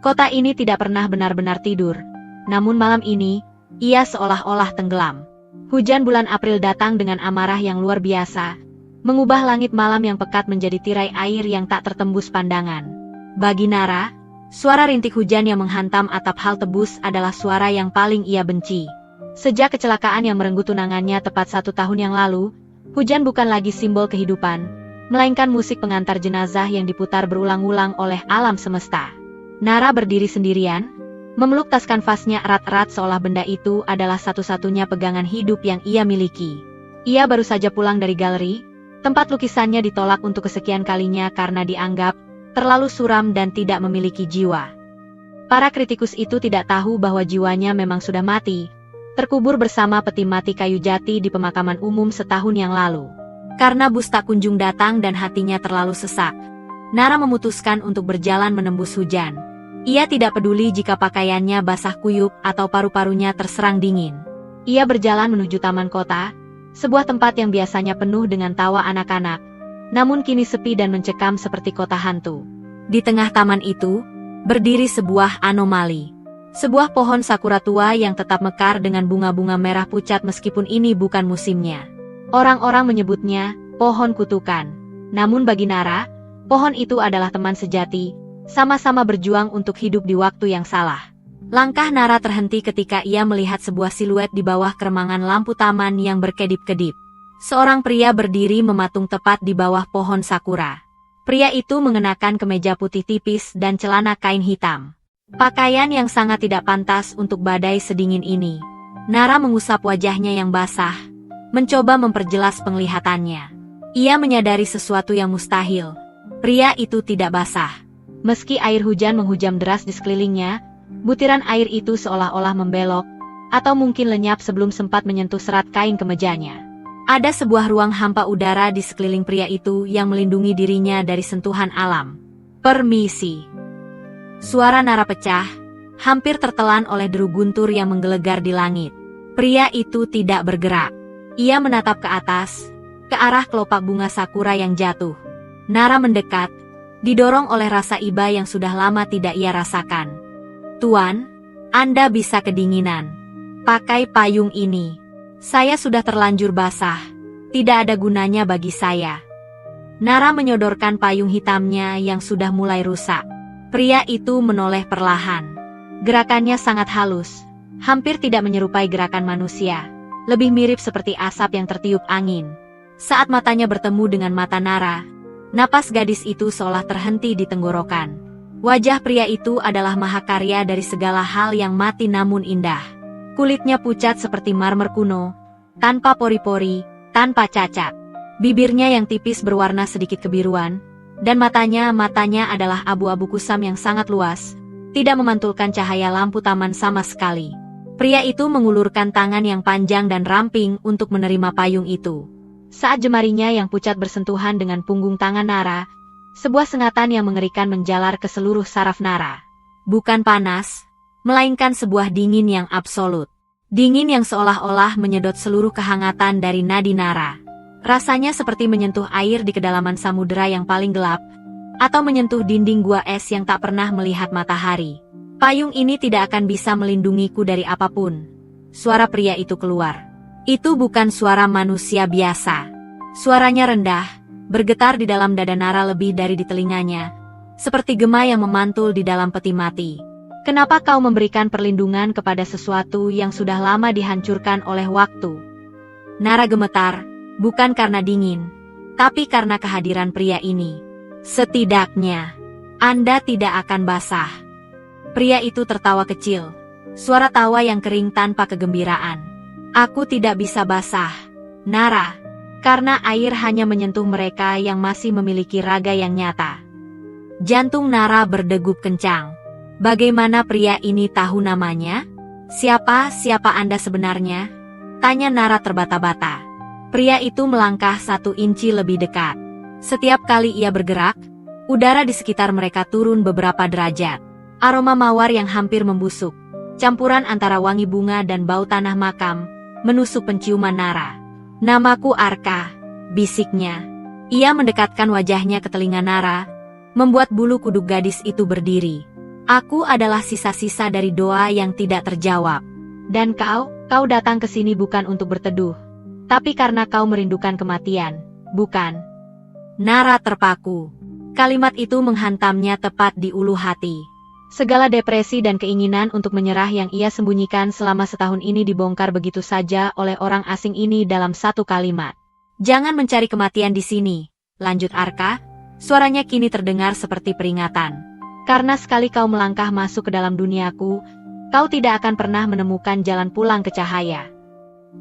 Kota ini tidak pernah benar-benar tidur. Namun malam ini, ia seolah-olah tenggelam. Hujan bulan April datang dengan amarah yang luar biasa, mengubah langit malam yang pekat menjadi tirai air yang tak tertembus pandangan. Bagi Nara, suara rintik hujan yang menghantam atap hal tebus adalah suara yang paling ia benci. Sejak kecelakaan yang merenggut tunangannya tepat 1 tahun yang lalu, hujan bukan lagi simbol kehidupan, melainkan musik pengantar jenazah yang diputar berulang-ulang oleh alam semesta. Nara berdiri sendirian, memeluk tas kanvasnya erat-erat seolah benda itu adalah satu-satunya pegangan hidup yang ia miliki. Ia baru saja pulang dari galeri, tempat lukisannya ditolak untuk kesekian kalinya karena dianggap terlalu suram dan tidak memiliki jiwa. Para kritikus itu tidak tahu bahwa jiwanya memang sudah mati, terkubur bersama peti mati kayu jati di pemakaman umum setahun yang lalu. Karena bus tak kunjung datang dan hatinya terlalu sesak, Nara memutuskan untuk berjalan menembus hujan. Ia tidak peduli jika pakaiannya basah kuyup atau paru-parunya terserang dingin. Ia berjalan menuju taman kota, sebuah tempat yang biasanya penuh dengan tawa anak-anak, namun kini sepi dan mencekam seperti kota hantu. Di tengah taman itu, berdiri sebuah anomali. Sebuah pohon sakura tua yang tetap mekar dengan bunga-bunga merah pucat meskipun ini bukan musimnya. Orang-orang menyebutnya pohon kutukan. Namun bagi Nara, pohon itu adalah teman sejati, sama-sama berjuang untuk hidup di waktu yang salah. Langkah Nara terhenti ketika ia melihat sebuah siluet di bawah keremangan lampu taman yang berkedip-kedip. Seorang pria berdiri mematung tepat di bawah pohon sakura. Pria itu mengenakan kemeja putih tipis dan celana kain hitam. Pakaian yang sangat tidak pantas untuk badai sedingin ini. Nara mengusap wajahnya yang basah, mencoba memperjelas penglihatannya. Ia menyadari sesuatu yang mustahil. Pria itu tidak basah. Meski air hujan menghujam deras di sekelilingnya, butiran air itu seolah-olah membelok, atau mungkin lenyap sebelum sempat menyentuh serat kain kemejanya. Ada sebuah ruang hampa udara di sekeliling pria itu yang melindungi dirinya dari sentuhan alam. Permisi. Suara Nara pecah, hampir tertelan oleh deru guntur yang menggelegar di langit. Pria itu tidak bergerak. Ia menatap ke atas, ke arah kelopak bunga sakura yang jatuh. Nara mendekat, didorong oleh rasa iba yang sudah lama tidak ia rasakan. Tuan, Anda bisa kedinginan. Pakai payung ini. Saya sudah terlanjur basah. Tidak ada gunanya bagi saya. Nara menyodorkan payung hitamnya yang sudah mulai rusak. Pria itu menoleh perlahan. Gerakannya sangat halus, hampir tidak menyerupai gerakan manusia. Lebih mirip seperti asap yang tertiup angin. Saat matanya bertemu dengan mata Nara, napas gadis itu seolah terhenti di tenggorokan. Wajah pria itu adalah mahakarya dari segala hal yang mati namun indah. Kulitnya pucat seperti marmer kuno, tanpa pori-pori, tanpa cacat. Bibirnya yang tipis berwarna sedikit kebiruan, dan matanya adalah abu-abu kusam yang sangat luas, tidak memantulkan cahaya lampu taman sama sekali. Pria itu mengulurkan tangan yang panjang dan ramping untuk menerima payung itu. Saat jemarinya yang pucat bersentuhan dengan punggung tangan Nara, sebuah sengatan yang mengerikan menjalar ke seluruh saraf Nara. Bukan panas, melainkan sebuah dingin yang absolut. Dingin yang seolah-olah menyedot seluruh kehangatan dari nadi Nara. Rasanya seperti menyentuh air di kedalaman samudera yang paling gelap, atau menyentuh dinding gua es yang tak pernah melihat matahari. Payung ini tidak akan bisa melindungiku dari apapun. Suara pria itu keluar. Itu bukan suara manusia biasa. Suaranya rendah, bergetar di dalam dada Nara lebih dari di telinganya, seperti gema yang memantul di dalam peti mati. Kenapa kau memberikan perlindungan kepada sesuatu yang sudah lama dihancurkan oleh waktu? Nara gemetar, bukan karena dingin, tapi karena kehadiran pria ini. Setidaknya, Anda tidak akan basah. Pria itu tertawa kecil, suara tawa yang kering tanpa kegembiraan. Aku tidak bisa basah, Nara, karena air hanya menyentuh mereka yang masih memiliki raga yang nyata. Jantung Nara berdegup kencang. Bagaimana pria ini tahu namanya? Siapa Anda sebenarnya? Tanya Nara terbata-bata. Pria itu melangkah 1 inci lebih dekat. Setiap kali ia bergerak, udara di sekitar mereka turun beberapa derajat. Aroma mawar yang hampir membusuk, campuran antara wangi bunga dan bau tanah makam, menusuk penciuman Nara. Namaku Arka, bisiknya. Ia mendekatkan wajahnya ke telinga Nara, membuat bulu kuduk gadis itu berdiri. Aku adalah sisa-sisa dari doa yang tidak terjawab. Dan kau datang ke sini bukan untuk berteduh, tapi karena kau merindukan kematian, bukan? Nara terpaku. Kalimat itu menghantamnya tepat di ulu hati. Segala depresi dan keinginan untuk menyerah yang ia sembunyikan selama setahun ini dibongkar begitu saja oleh orang asing ini dalam satu kalimat. Jangan mencari kematian di sini, lanjut Arka. Suaranya kini terdengar seperti peringatan. Karena sekali kau melangkah masuk ke dalam duniaku, kau tidak akan pernah menemukan jalan pulang ke cahaya.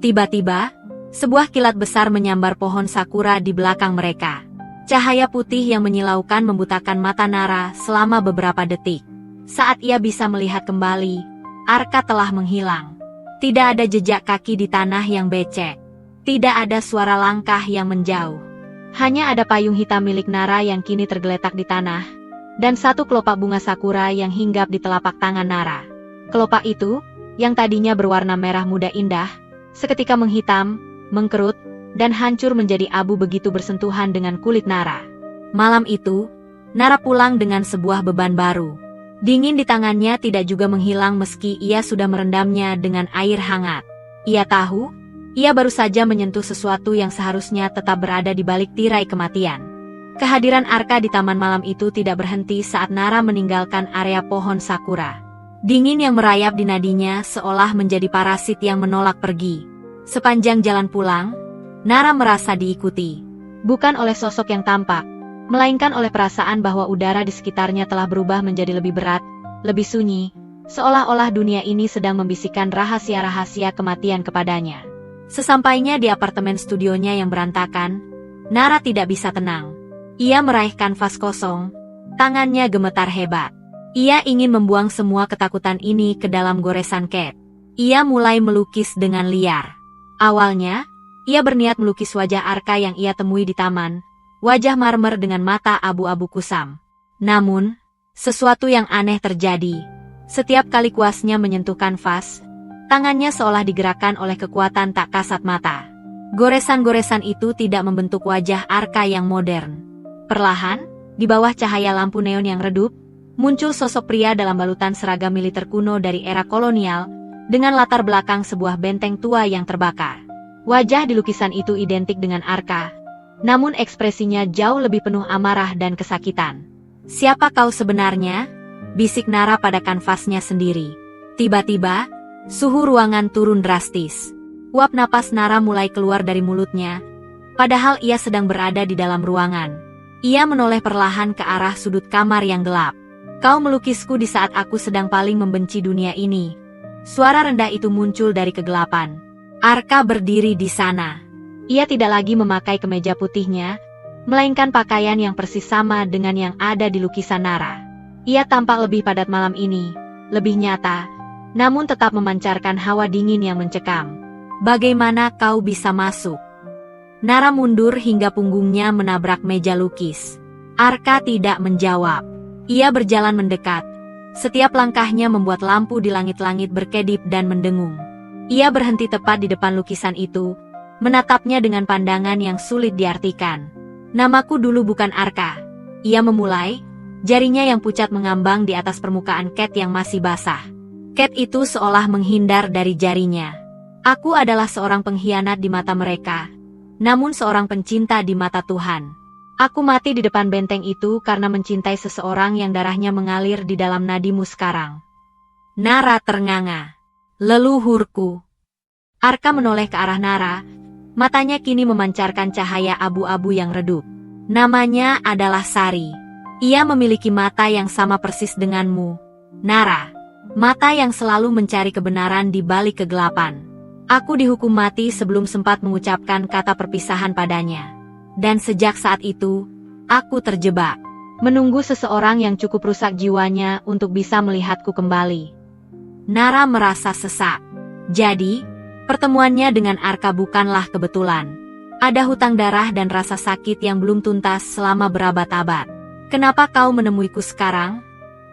Tiba-tiba, sebuah kilat besar menyambar pohon sakura di belakang mereka. Cahaya putih yang menyilaukan membutakan mata Nara selama beberapa detik. Saat ia bisa melihat kembali, Arka telah menghilang. Tidak ada jejak kaki di tanah yang becek. Tidak ada suara langkah yang menjauh. Hanya ada payung hitam milik Nara yang kini tergeletak di tanah, dan satu kelopak bunga sakura yang hinggap di telapak tangan Nara. Kelopak itu, yang tadinya berwarna merah muda indah, seketika menghitam, mengkerut, dan hancur menjadi abu begitu bersentuhan dengan kulit Nara. Malam itu, Nara pulang dengan sebuah beban baru. Dingin di tangannya tidak juga menghilang meski ia sudah merendamnya dengan air hangat. Ia tahu, ia baru saja menyentuh sesuatu yang seharusnya tetap berada di balik tirai kematian. Kehadiran Arka di taman malam itu tidak berhenti saat Nara meninggalkan area pohon sakura. Dingin yang merayap di nadinya seolah menjadi parasit yang menolak pergi. Sepanjang jalan pulang, Nara merasa diikuti. Bukan oleh sosok yang tampak, melainkan oleh perasaan bahwa udara di sekitarnya telah berubah menjadi lebih berat, lebih sunyi, seolah-olah dunia ini sedang membisikkan rahasia-rahasia kematian kepadanya. Sesampainya di apartemen studionya yang berantakan, Nara tidak bisa tenang. Ia meraih kanvas kosong, tangannya gemetar hebat. Ia ingin membuang semua ketakutan ini ke dalam goresan cat. Ia mulai melukis dengan liar. Awalnya, ia berniat melukis wajah Arka yang ia temui di taman, wajah marmer dengan mata abu-abu kusam. Namun, sesuatu yang aneh terjadi. Setiap kali kuasnya menyentuh kanvas, tangannya seolah digerakkan oleh kekuatan tak kasat mata. Goresan-goresan itu tidak membentuk wajah Arka yang modern. Perlahan, di bawah cahaya lampu neon yang redup, muncul sosok pria dalam balutan seragam militer kuno dari era kolonial, dengan latar belakang sebuah benteng tua yang terbakar. Wajah di lukisan itu identik dengan Arka, namun ekspresinya jauh lebih penuh amarah dan kesakitan. "Siapa kau sebenarnya?" bisik Nara pada kanvasnya sendiri. Tiba-tiba, suhu ruangan turun drastis. Uap napas Nara mulai keluar dari mulutnya, padahal ia sedang berada di dalam ruangan. Ia menoleh perlahan ke arah sudut kamar yang gelap. "Kau melukisku di saat aku sedang paling membenci dunia ini." Suara rendah itu muncul dari kegelapan. Arka berdiri di sana. Ia tidak lagi memakai kemeja putihnya, melainkan pakaian yang persis sama dengan yang ada di lukisan Nara. Ia tampak lebih padat malam ini, lebih nyata, namun tetap memancarkan hawa dingin yang mencekam. "Bagaimana kau bisa masuk?" Nara mundur hingga punggungnya menabrak meja lukis. Arka tidak menjawab. Ia berjalan mendekat. Setiap langkahnya membuat lampu di langit-langit berkedip dan mendengung. Ia berhenti tepat di depan lukisan itu, menatapnya dengan pandangan yang sulit diartikan. "Namaku dulu bukan Arka." Ia memulai, jarinya yang pucat mengambang di atas permukaan cat yang masih basah. Cat itu seolah menghindar dari jarinya. "Aku adalah seorang pengkhianat di mata mereka, namun seorang pencinta di mata Tuhan. Aku mati di depan benteng itu karena mencintai seseorang yang darahnya mengalir di dalam nadimu sekarang." Nara ternganga. "Leluhurku." Arka menoleh ke arah Nara, matanya kini memancarkan cahaya abu-abu yang redup. "Namanya adalah Sari. Ia memiliki mata yang sama persis denganmu, Nara. Mata yang selalu mencari kebenaran di balik kegelapan. Aku dihukum mati sebelum sempat mengucapkan kata perpisahan padanya. Dan sejak saat itu, aku terjebak, menunggu seseorang yang cukup rusak jiwanya untuk bisa melihatku kembali." Nara merasa sesak. Jadi, pertemuannya dengan Arka bukanlah kebetulan. Ada hutang darah dan rasa sakit yang belum tuntas selama berabad-abad. "Kenapa kau menemuiku sekarang?"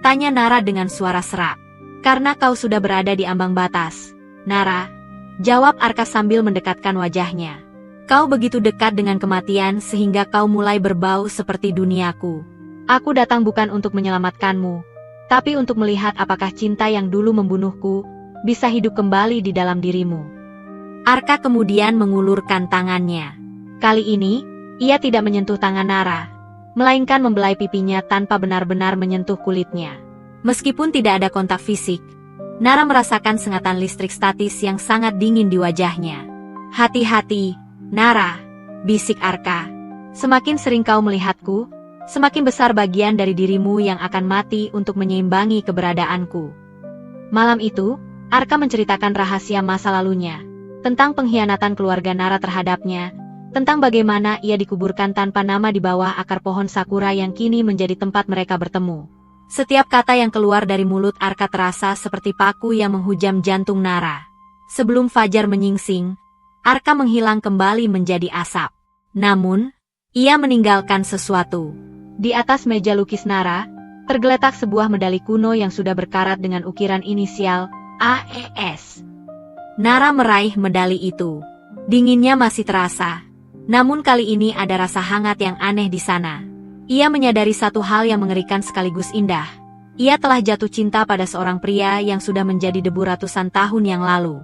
tanya Nara dengan suara serak. "Karena kau sudah berada di ambang batas, Nara," jawab Arka sambil mendekatkan wajahnya. "Kau begitu dekat dengan kematian sehingga kau mulai berbau seperti duniaku. Aku datang bukan untuk menyelamatkanmu, tapi untuk melihat apakah cinta yang dulu membunuhku bisa hidup kembali di dalam dirimu. Arka kemudian mengulurkan tangannya. Kali ini, ia tidak menyentuh tangan Nara, melainkan membelai pipinya tanpa benar-benar menyentuh kulitnya. Meskipun tidak ada kontak fisik, Nara merasakan sengatan listrik statis yang sangat dingin di wajahnya. "Hati-hati, Nara," bisik Arka. "Semakin sering kau melihatku, semakin besar bagian dari dirimu yang akan mati untuk menyeimbangi keberadaanku." Malam itu, Arka menceritakan rahasia masa lalunya, tentang pengkhianatan keluarga Nara terhadapnya, tentang bagaimana ia dikuburkan tanpa nama di bawah akar pohon sakura yang kini menjadi tempat mereka bertemu. Setiap kata yang keluar dari mulut Arka terasa seperti paku yang menghujam jantung Nara. Sebelum fajar menyingsing, Arka menghilang kembali menjadi asap. Namun, ia meninggalkan sesuatu. Di atas meja lukis Nara, tergeletak sebuah medali kuno yang sudah berkarat dengan ukiran inisial AES. Nara meraih medali itu. Dinginnya masih terasa. Namun kali ini ada rasa hangat yang aneh di sana. Ia menyadari satu hal yang mengerikan sekaligus indah. Ia telah jatuh cinta pada seorang pria yang sudah menjadi debu ratusan tahun yang lalu.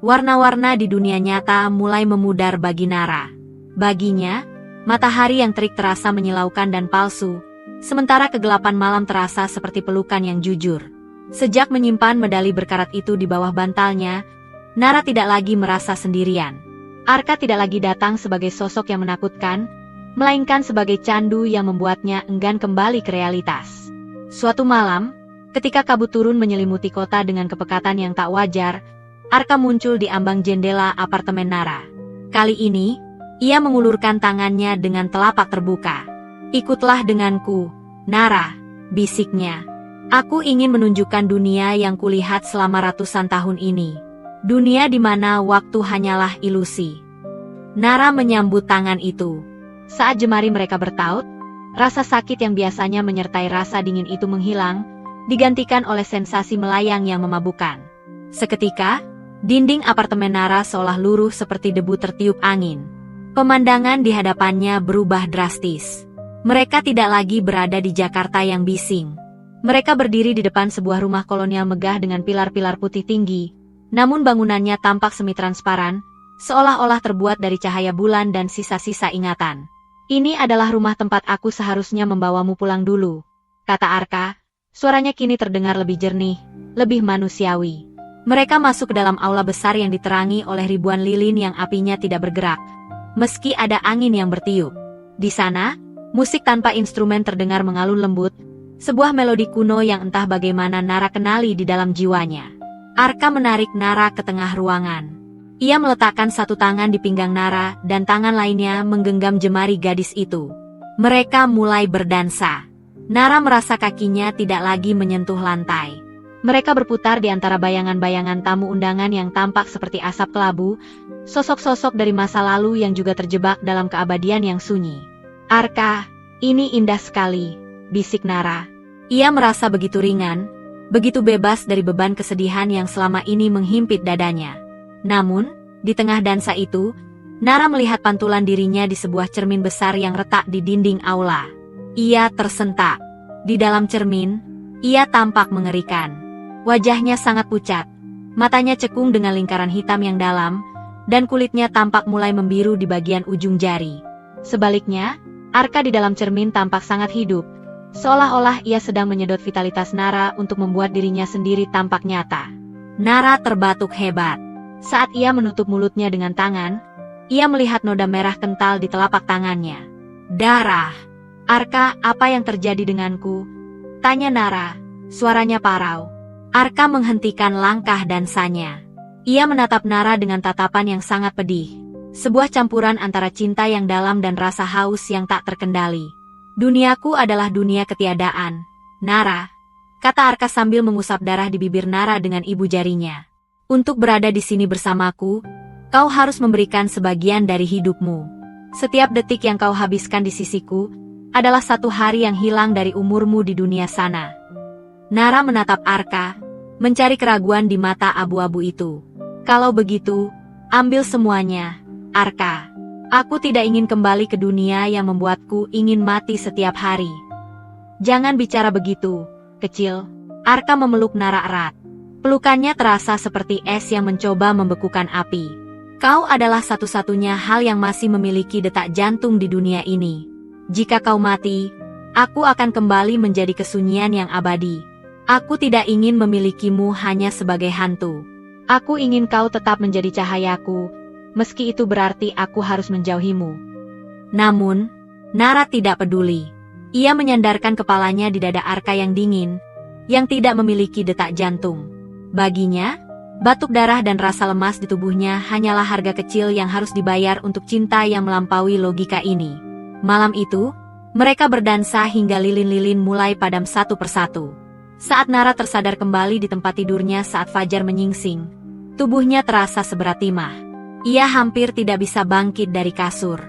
Warna-warna di dunia nyata mulai memudar bagi Nara. Baginya, matahari yang terik terasa menyilaukan dan palsu, sementara kegelapan malam terasa seperti pelukan yang jujur. Sejak menyimpan medali berkarat itu di bawah bantalnya, Nara tidak lagi merasa sendirian. Arka tidak lagi datang sebagai sosok yang menakutkan, melainkan sebagai candu yang membuatnya enggan kembali ke realitas. Suatu malam, ketika kabut turun menyelimuti kota dengan kepekatan yang tak wajar, Arka muncul di ambang jendela apartemen Nara. Kali ini, ia mengulurkan tangannya dengan telapak terbuka. "Ikutlah denganku, Nara," bisiknya. "Aku ingin menunjukkan dunia yang kulihat selama ratusan tahun ini. Dunia di mana waktu hanyalah ilusi." Nara menyambut tangan itu. Saat jemari mereka bertaut, rasa sakit yang biasanya menyertai rasa dingin itu menghilang, digantikan oleh sensasi melayang yang memabukkan. Seketika, dinding apartemen Nara seolah luruh seperti debu tertiup angin. Pemandangan di hadapannya berubah drastis. Mereka tidak lagi berada di Jakarta yang bising. Mereka berdiri di depan sebuah rumah kolonial megah dengan pilar-pilar putih tinggi, namun bangunannya tampak semi-transparan, seolah-olah terbuat dari cahaya bulan dan sisa-sisa ingatan. "Ini adalah rumah tempat aku seharusnya membawamu pulang dulu," kata Arka. Suaranya kini terdengar lebih jernih, lebih manusiawi. Mereka masuk ke dalam aula besar yang diterangi oleh ribuan lilin yang apinya tidak bergerak, meski ada angin yang bertiup. Di sana, musik tanpa instrumen terdengar mengalun lembut, sebuah melodi kuno yang entah bagaimana Nara kenali di dalam jiwanya. Arka menarik Nara ke tengah ruangan. Ia meletakkan satu tangan di pinggang Nara dan tangan lainnya menggenggam jemari gadis itu. Mereka mulai berdansa. Nara merasa kakinya tidak lagi menyentuh lantai. Mereka berputar di antara bayangan-bayangan tamu undangan yang tampak seperti asap kelabu, sosok-sosok dari masa lalu yang juga terjebak dalam keabadian yang sunyi. "Arka, ini indah sekali," bisik Nara. Ia merasa begitu ringan, begitu bebas dari beban kesedihan yang selama ini menghimpit dadanya. Namun, di tengah dansa itu, Nara melihat pantulan dirinya di sebuah cermin besar yang retak di dinding aula. Ia tersentak. Di dalam cermin, ia tampak mengerikan. Wajahnya sangat pucat, matanya cekung dengan lingkaran hitam yang dalam, dan kulitnya tampak mulai membiru di bagian ujung jari. Sebaliknya, Arka di dalam cermin tampak sangat hidup, seolah-olah ia sedang menyedot vitalitas Nara untuk membuat dirinya sendiri tampak nyata. Nara terbatuk hebat. Saat ia menutup mulutnya dengan tangan, ia melihat noda merah kental di telapak tangannya. "Darah! Arka, apa yang terjadi denganku?" tanya Nara, suaranya parau. Arka menghentikan langkah dansanya. Ia menatap Nara dengan tatapan yang sangat pedih. Sebuah campuran antara cinta yang dalam dan rasa haus yang tak terkendali. "Duniaku adalah dunia ketiadaan, Nara," kata Arka sambil mengusap darah di bibir Nara dengan ibu jarinya. "Untuk berada di sini bersamaku, kau harus memberikan sebagian dari hidupmu. Setiap detik yang kau habiskan di sisiku adalah satu hari yang hilang dari umurmu di dunia sana." Nara menatap Arka, mencari keraguan di mata abu-abu itu. "Kalau begitu, ambil semuanya, Arka. Aku tidak ingin kembali ke dunia yang membuatku ingin mati setiap hari." "Jangan bicara begitu, kecil," Arka memeluk Nara erat. Pelukannya terasa seperti es yang mencoba membekukan api. Kau adalah satu-satunya hal yang masih memiliki detak jantung di dunia ini. Jika kau mati, aku akan kembali menjadi kesunyian yang abadi. Aku tidak ingin memilikimu hanya sebagai hantu. Aku ingin kau tetap menjadi cahayaku, meski itu berarti aku harus menjauhimu. Namun, Nara tidak peduli. Ia menyandarkan kepalanya di dada Arka yang dingin, yang tidak memiliki detak jantung. Baginya, batuk darah dan rasa lemas di tubuhnya hanyalah harga kecil yang harus dibayar untuk cinta yang melampaui logika ini. Malam itu, mereka berdansa hingga lilin-lilin mulai padam satu persatu. Saat Nara tersadar kembali di tempat tidurnya saat fajar menyingsing, tubuhnya terasa seberat timah. Ia hampir tidak bisa bangkit dari kasur.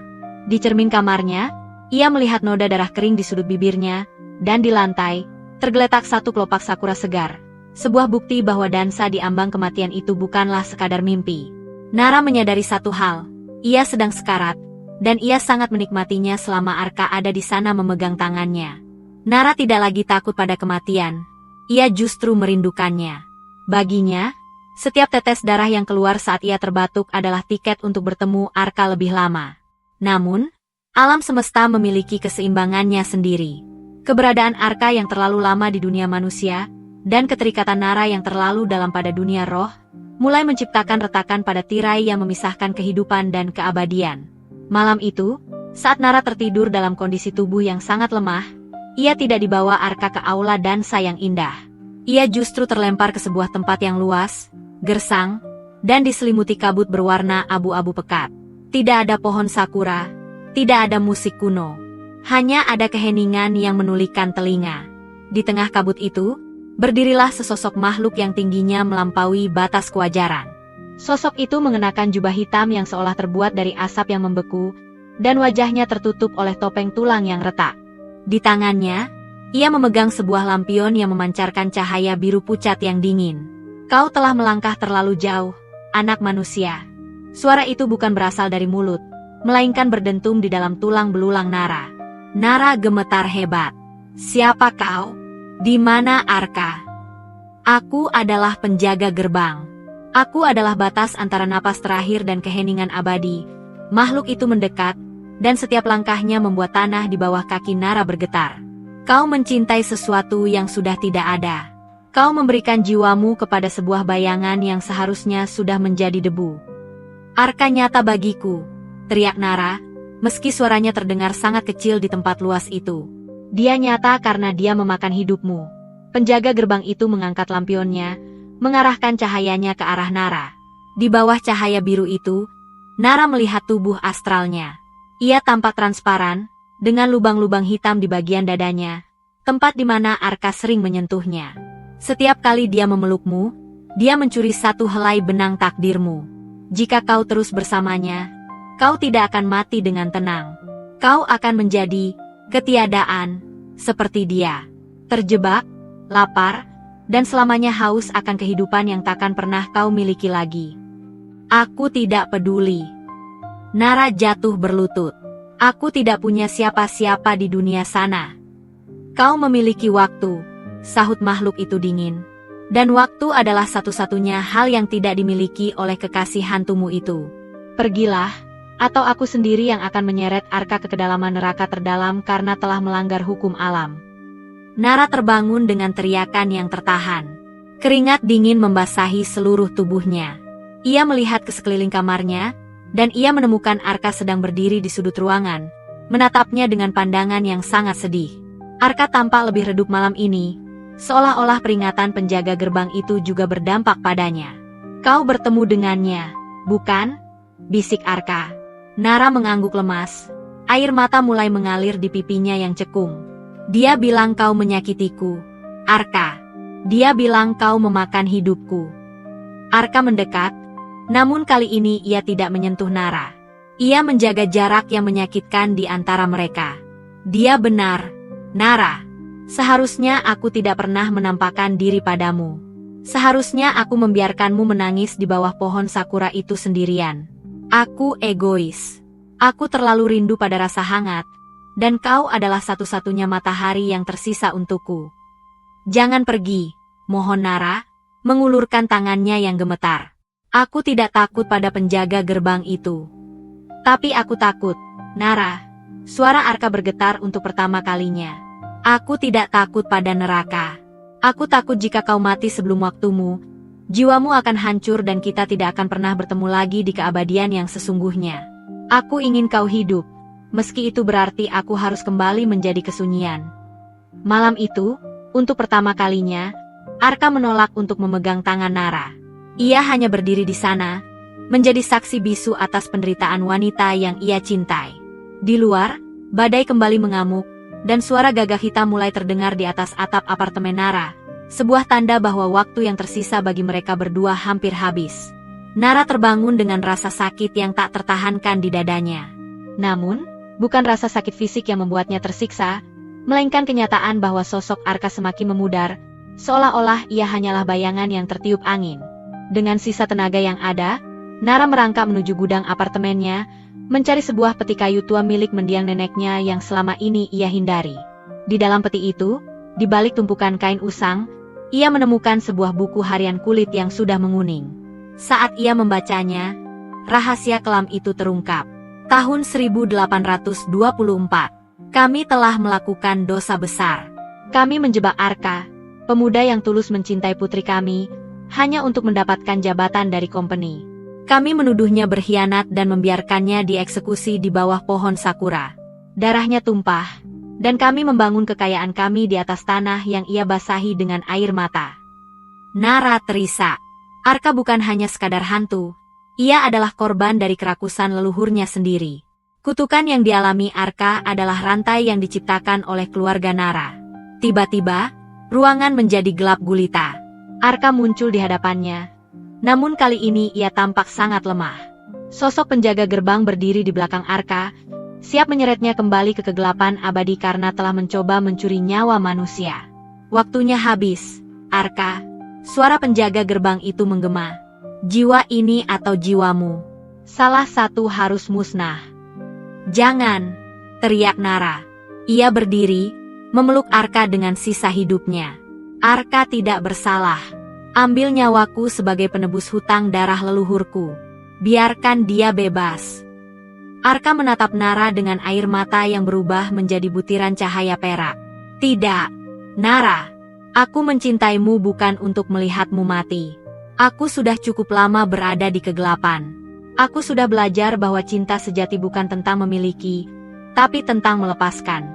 Di cermin kamarnya, ia melihat noda darah kering di sudut bibirnya, dan di lantai, tergeletak satu kelopak sakura segar. Sebuah bukti bahwa dansa di ambang kematian itu bukanlah sekadar mimpi. Nara menyadari satu hal, ia sedang sekarat, dan ia sangat menikmatinya selama Arka ada di sana memegang tangannya. Nara tidak lagi takut pada kematian, ia justru merindukannya. Baginya, setiap tetes darah yang keluar saat ia terbatuk adalah tiket untuk bertemu Arka lebih lama. Namun, alam semesta memiliki keseimbangannya sendiri. Keberadaan Arka yang terlalu lama di dunia manusia, dan keterikatan Nara yang terlalu dalam pada dunia roh, mulai menciptakan retakan pada tirai yang memisahkan kehidupan dan keabadian. Malam itu, saat Nara tertidur dalam kondisi tubuh yang sangat lemah, ia tidak dibawa Arka ke aula dansa yang indah. Ia justru terlempar ke sebuah tempat yang luas, gersang, dan diselimuti kabut berwarna abu-abu pekat. Tidak ada pohon sakura, tidak ada musik kuno. Hanya ada keheningan yang menulikan telinga. Di tengah kabut itu, berdirilah sesosok makhluk yang tingginya melampaui batas kewajaran. Sosok itu mengenakan jubah hitam yang seolah terbuat dari asap yang membeku, dan wajahnya tertutup oleh topeng tulang yang retak. Di tangannya, ia memegang sebuah lampion yang memancarkan cahaya biru pucat yang dingin. Kau telah melangkah terlalu jauh, anak manusia. Suara itu bukan berasal dari mulut, melainkan berdentum di dalam tulang belulang Nara. Nara gemetar hebat. Siapa kau? Di mana Arka? Aku adalah penjaga gerbang. Aku adalah batas antara napas terakhir dan keheningan abadi. Makhluk itu mendekat, dan setiap langkahnya membuat tanah di bawah kaki Nara bergetar. Kau mencintai sesuatu yang sudah tidak ada. Kau memberikan jiwamu kepada sebuah bayangan yang seharusnya sudah menjadi debu. Arka nyata bagiku, teriak Nara, meski suaranya terdengar sangat kecil di tempat luas itu. Dia nyata karena dia memakan hidupmu. Penjaga gerbang itu mengangkat lampionnya, mengarahkan cahayanya ke arah Nara. Di bawah cahaya biru itu, Nara melihat tubuh astralnya. Ia tampak transparan, dengan lubang-lubang hitam di bagian dadanya, tempat di mana Arka sering menyentuhnya. Setiap kali dia memelukmu, dia mencuri satu helai benang takdirmu. Jika kau terus bersamanya, kau tidak akan mati dengan tenang. Kau akan menjadi ketiadaan, seperti dia. Terjebak, lapar, dan selamanya haus akan kehidupan yang takkan pernah kau miliki lagi. Aku tidak peduli. Nara jatuh berlutut. Aku tidak punya siapa-siapa di dunia sana. Kau memiliki waktu, sahut makhluk itu dingin. Dan waktu adalah satu-satunya hal yang tidak dimiliki oleh kekasih hantumu itu. Pergilah, atau aku sendiri yang akan menyeret Arka ke kedalaman neraka terdalam karena telah melanggar hukum alam. Nara terbangun dengan teriakan yang tertahan. Keringat dingin membasahi seluruh tubuhnya. Ia melihat ke sekeliling kamarnya, dan ia menemukan Arka sedang berdiri di sudut ruangan, menatapnya dengan pandangan yang sangat sedih. Arka tampak lebih redup malam ini, seolah-olah peringatan penjaga gerbang itu juga berdampak padanya. Kau bertemu dengannya, bukan? Bisik Arka. Nara mengangguk lemas. Air mata mulai mengalir di pipinya yang cekung. Dia bilang kau menyakitiku, Arka. Dia bilang kau memakan hidupku. Arka mendekat, namun kali ini ia tidak menyentuh Nara. Ia menjaga jarak yang menyakitkan di antara mereka. Dia benar, Nara. Seharusnya aku tidak pernah menampakkan diri padamu. Seharusnya aku membiarkanmu menangis di bawah pohon sakura itu sendirian. Aku egois. Aku terlalu rindu pada rasa hangat, dan kau adalah satu-satunya matahari yang tersisa untukku. Jangan pergi, mohon Nara, mengulurkan tangannya yang gemetar. Aku tidak takut pada penjaga gerbang itu. Tapi aku takut, Nara. Suara Arka bergetar untuk pertama kalinya. Aku tidak takut pada neraka. Aku takut jika kau mati sebelum waktumu, jiwamu akan hancur dan kita tidak akan pernah bertemu lagi di keabadian yang sesungguhnya. Aku ingin kau hidup, meski itu berarti aku harus kembali menjadi kesunyian. Malam itu, untuk pertama kalinya, Arka menolak untuk memegang tangan Nara. Ia hanya berdiri di sana, menjadi saksi bisu atas penderitaan wanita yang ia cintai. Di luar, badai kembali mengamuk, dan suara gagak hitam mulai terdengar di atas atap apartemen Nara, sebuah tanda bahwa waktu yang tersisa bagi mereka berdua hampir habis. Nara terbangun dengan rasa sakit yang tak tertahankan di dadanya. Namun, bukan rasa sakit fisik yang membuatnya tersiksa, melainkan kenyataan bahwa sosok Arka semakin memudar, seolah-olah ia hanyalah bayangan yang tertiup angin. Dengan sisa tenaga yang ada, Nara merangkak menuju gudang apartemennya, mencari sebuah peti kayu tua milik mendiang neneknya yang selama ini ia hindari. Di dalam peti itu, di balik tumpukan kain usang, ia menemukan sebuah buku harian kulit yang sudah menguning. Saat ia membacanya, rahasia kelam itu terungkap. Tahun 1824, kami telah melakukan dosa besar. Kami menjebak Arka, pemuda yang tulus mencintai putri kami, hanya untuk mendapatkan jabatan dari company. Kami menuduhnya berkhianat dan membiarkannya dieksekusi di bawah pohon sakura. Darahnya tumpah, dan kami membangun kekayaan kami di atas tanah yang ia basahi dengan air mata. Nara terisak. Arka bukan hanya sekadar hantu, ia adalah korban dari kerakusan leluhurnya sendiri. Kutukan yang dialami Arka adalah rantai yang diciptakan oleh keluarga Nara. Tiba-tiba, ruangan menjadi gelap gulita. Arka muncul di hadapannya. Namun kali ini ia tampak sangat lemah. Sosok penjaga gerbang berdiri di belakang Arka, siap menyeretnya kembali ke kegelapan abadi karena telah mencoba mencuri nyawa manusia. Waktunya habis, Arka. Suara penjaga gerbang itu menggema. Jiwa ini atau jiwamu, salah satu harus musnah. Jangan, teriak Nara. Ia berdiri, memeluk Arka dengan sisa hidupnya. Arka tidak bersalah. Ambil nyawaku sebagai penebus hutang darah leluhurku. Biarkan dia bebas. Arka menatap Nara dengan air mata yang berubah menjadi butiran cahaya perak. Tidak, Nara. Aku mencintaimu bukan untuk melihatmu mati. Aku sudah cukup lama berada di kegelapan. Aku sudah belajar bahwa cinta sejati bukan tentang memiliki, tapi tentang melepaskan.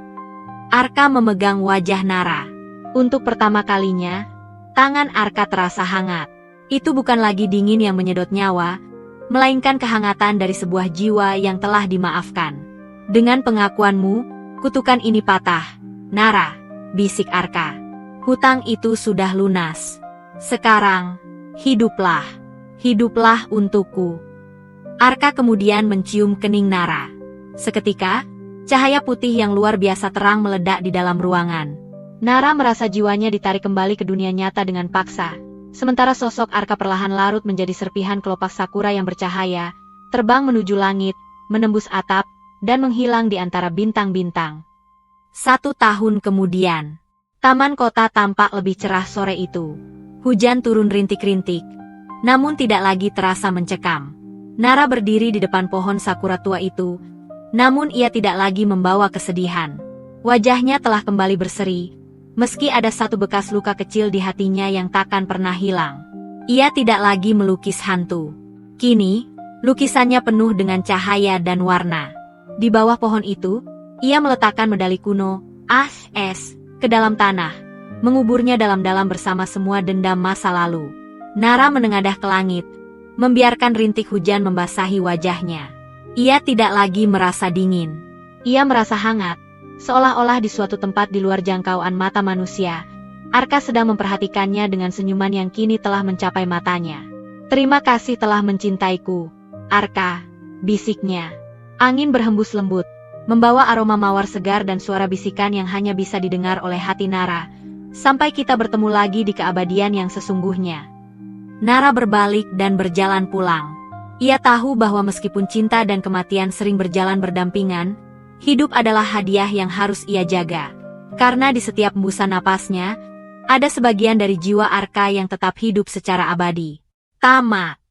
Arka memegang wajah Nara. Untuk pertama kalinya, tangan Arka terasa hangat. Itu bukan lagi dingin yang menyedot nyawa, melainkan kehangatan dari sebuah jiwa yang telah dimaafkan. Dengan pengakuanmu, kutukan ini patah. Nara, bisik Arka. Hutang itu sudah lunas. Sekarang, hiduplah. Hiduplah untukku. Arka kemudian mencium kening Nara. Seketika, cahaya putih yang luar biasa terang meledak di dalam ruangan. Nara merasa jiwanya ditarik kembali ke dunia nyata dengan paksa. Sementara sosok Arka perlahan larut menjadi serpihan kelopak sakura yang bercahaya, terbang menuju langit, menembus atap, dan menghilang di antara bintang-bintang. 1 tahun kemudian, taman kota tampak lebih cerah sore itu. Hujan turun rintik-rintik, namun tidak lagi terasa mencekam. Nara berdiri di depan pohon sakura tua itu, namun ia tidak lagi membawa kesedihan. Wajahnya telah kembali berseri, meski ada satu bekas luka kecil di hatinya yang takkan pernah hilang. Ia tidak lagi melukis hantu. Kini, lukisannya penuh dengan cahaya dan warna. Di bawah pohon itu, ia meletakkan medali kuno, es, ke dalam tanah, menguburnya dalam-dalam bersama semua dendam masa lalu. Nara menengadah ke langit, membiarkan rintik hujan membasahi wajahnya. Ia tidak lagi merasa dingin. Ia merasa hangat, seolah-olah di suatu tempat di luar jangkauan mata manusia. Arka sedang memperhatikannya dengan senyuman yang kini telah mencapai matanya. Terima kasih telah mencintaiku, Arka, bisiknya. Angin berhembus lembut, membawa aroma mawar segar dan suara bisikan yang hanya bisa didengar oleh hati Nara. Sampai kita bertemu lagi di keabadian yang sesungguhnya. Nara berbalik dan berjalan pulang. Ia tahu bahwa meskipun cinta dan kematian sering berjalan berdampingan, hidup adalah hadiah yang harus ia jaga. Karena di setiap hembusan napasnya, ada sebagian dari jiwa Arka yang tetap hidup secara abadi. Tamat.